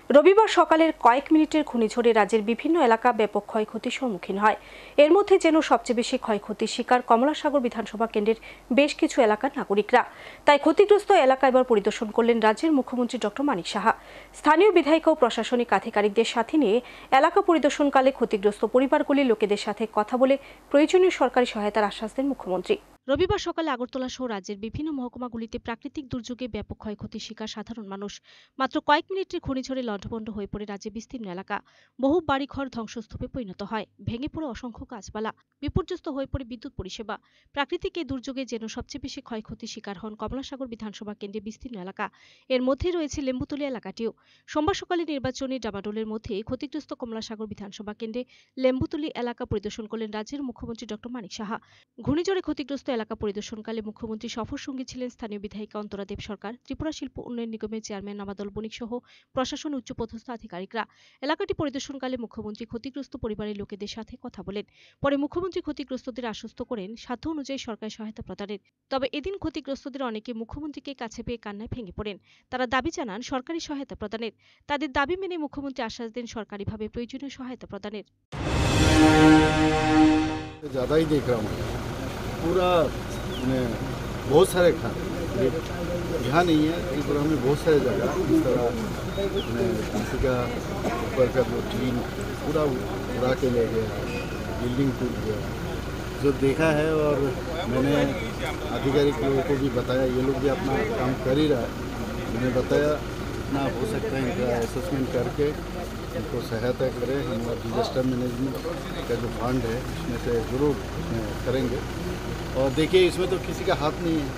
রবিবার সকালের কয়েক মিনিটের ঘূর্ণিঝড়ে রাজ্যের বিভিন্ন এলাকা ব্যাপক ক্ষয়ক্ষতির সম্মুখীন হয়। এর মধ্যে যেন সবচেয়ে বেশি ক্ষয়ক্ষতির শিকার কমলাসাগর বিধানসভা কেন্দ্রের বেশ কিছু এলাকার নাগরিকরা। তাই ক্ষতিগ্রস্ত এলাকা এবার পরিদর্শন করলেন রাজ্যের মুখ্যমন্ত্রী ডক্টর মানিক সাহা। স্থানীয় বিধায়ক ও প্রশাসনিক আধিকারিকদের সাথে নিয়ে এলাকা পরিদর্শনকালে ক্ষতিগ্রস্ত পরিবারগুলির লোকেদের সাথে কথা বলে প্রয়োজনীয় সরকারি সহায়তার আশ্বাস দেন মুখ্যমন্ত্রী। রবিবার সকালে আগরতলা সহ রাজ্যের বিভিন্ন মহকুমাগুলিতে প্রাকৃতিক দুর্যোগে ব্যাপক ক্ষয়ক্ষতির শিকার সাধারণ মানুষ। মাত্র কয়েক মিনিটের ঘূর্ণিঝড়ে লণ্ডভণ্ড হয়ে পড়ে রাজ্যের বিস্তীর্ণ এলাকা। বহু বাড়িঘর ধ্বংসস্তূপে পরিণত হয়, ভেঙে পড়ে অসংখ্য গাছপালা, বিপর্যস্ত হয়ে পড়ে বিদ্যুৎ পরিষেবা। প্রাকৃতিক এই দুর্যোগে যেন সবচেয়ে বেশি ক্ষয়ক্ষতির শিকার হন কমলাসাগর বিধানসভা কেন্দ্রের বিস্তীর্ণ এলাকা। এর মধ্যেই রয়েছে লেম্বুতলী এলাকাটিও। সোমবার সকালে নির্বাচনী ডামাডোলের মধ্যে ক্ষতিগ্রস্ত কমলাসাগর বিধানসভা কেন্দ্রে লেম্বুতলী এলাকা পরিদর্শন করলেন রাজ্যের মুখ্যমন্ত্রী ডক্টর মানিক সাহা। ঘূর্ণিঝড়ে ক্ষতিগ্রস্ত এলাকা পরিদর্শনকালে মুখ্যমন্ত্রী সফর সঙ্গী ছিলেন স্থানীয় বিধায়িকা অন্তরা দেব সরকার, ত্রিপুরা শিল্প উন্নয়ন নিগমের চেয়ারম্যান নামাদল বণিক সহ প্রশাসনের উচ্চপদস্থ আধিকারিকরা। এলাকাটি পরিদর্শনকালে মুখ্যমন্ত্রী ক্ষতিগ্রস্ত পরিবারের লোকেদের সাথে কথা বলেন। পরে মুখ্যমন্ত্রী ক্ষতিগ্রস্তদের আশ্বস্ত করেন সাধ্য অনুযায়ী সরকারি সহায়তা প্রদানের। তবে এদিন ক্ষতিগ্রস্তদের অনেকে মুখ্যমন্ত্রীকে কাছে পেয়ে কান্নায় ভেঙে পড়েন। তারা দাবি জানান সরকারি সহায়তা প্রদানের। তাদের দাবি মেনে মুখ্যমন্ত্রী আশ্বাস দেন সরকারিভাবে প্রয়োজনীয় সহায়তা প্রদানের। ज़्यादा ही देख रहा हूँ पूरा बहुत सारे खान यहाँ नहीं है त्रिपुरा में बहुत सारे जगह इस तरह किसी का ऊपर का जो टीन पूरा उड़ा के ले गया, बिल्डिंग टूट गया जो देखा है। और मैंने आधिकारिक लोगों को भी बताया, ये लोग भी अपना काम कर ही रहा है। मैंने बताया ना हो सकता है इनका असेसमेंट करके इनको सहायता करें। हमारा डिजास्टर मैनेजमेंट का जो फंड है इसमें से ज़रूर करेंगे। और देखिए इसमें तो किसी का हाथ नहीं है,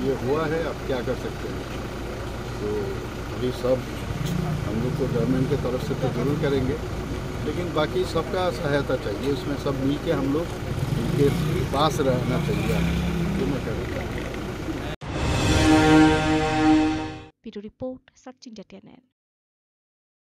ये हुआ है, अब क्या कर सकते हैं। तो अभी सब हम लोग को गवर्नमेंट की तरफ से तो ज़रूर करेंगे, लेकिन बाकी सबका सहायता चाहिए। इसमें सब मिल के हम लोग इनके पास रहना चाहिए। ये मैं करूँगा। Bureau report, Sachin जटियानैन।